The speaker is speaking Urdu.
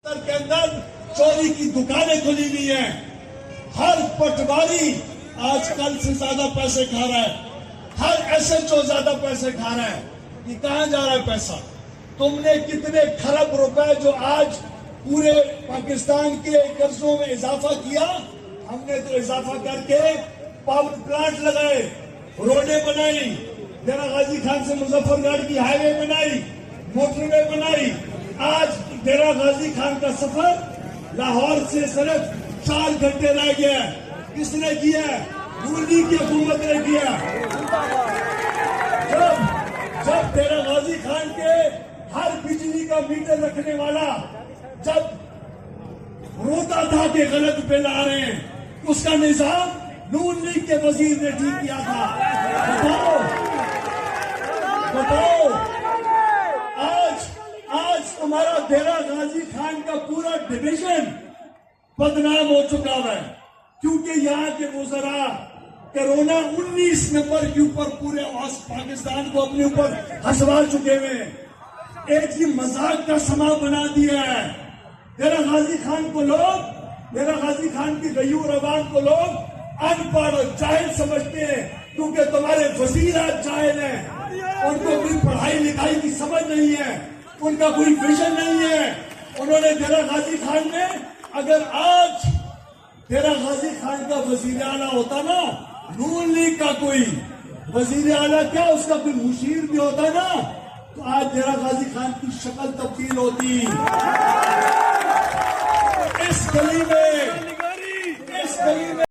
کے اندر چوری کی دکانیں کھلی ہوئی ہیں. ہر پٹواری آج کل سے زیادہ پیسے کھا رہا ہے. ہر ایس ایچ او زیادہ پیسے کھا رہا ہے. یہ کہاں جا رہا ہے پیسہ؟ تم نے کتنے کھرب روپے جو آج پورے پاکستان کے قرضوں میں اضافہ کیا. ہم نے تو اضافہ کر کے پاور پلانٹ لگائے, روڈیں بنائی, ڈیرہ غازی خان سے مظفر گڑھ کی ہائی وے بنائی, موٹر وے بنائی. آج ڈیرہ غازی خان کا سفر لاہور سے صرف 4 گھنٹے رہ گیا. کس نے کیا؟ نون لیگ کی حکومت نے کیا. جب ڈیرہ غازی خان کے ہر بجلی کا میٹر رکھنے والا جب روتا تھا کہ غلط بل آ رہے ہیں, اس کا نظام نون لیگ کے وزیر نے ٹھیک کیا تھا. بتاؤ آج ہمارا ڈیرہ غازی خان کا پورا ڈویژن بدنام ہو چکا ہے, کیونکہ یہاں کے وزراء کورونا 19 نمبر کے اوپر پورے پاکستان کو اپنے اوپر ہنسوا چکے ہوئے. ایک ہی مذاق کا سما بنا دیا ہے. ڈیرہ غازی خان کو لوگ, ڈیرہ غازی خان کی غیور عوام کو لوگ ان پڑھ جاہل سمجھتے ہیں, کیونکہ تمہارے وزیر جاہل ہیں. ان کو کوئی پڑھائی لکھائی کی سمجھ نہیں ہے, ان کا کوئی ویژن نہیں ہے. انہوں نے ڈیرہ غازی خان میں, اگر آج ڈیرہ غازی خان کا وزیر اعلیٰ ہوتا نا, نون لیگ کا کوئی وزیر اعلیٰ کیا اس کا کوئی مشیر بھی ہوتا نا, تو آج ڈیرہ غازی خان کی شکل تبدیل ہوتی. اس گلی میں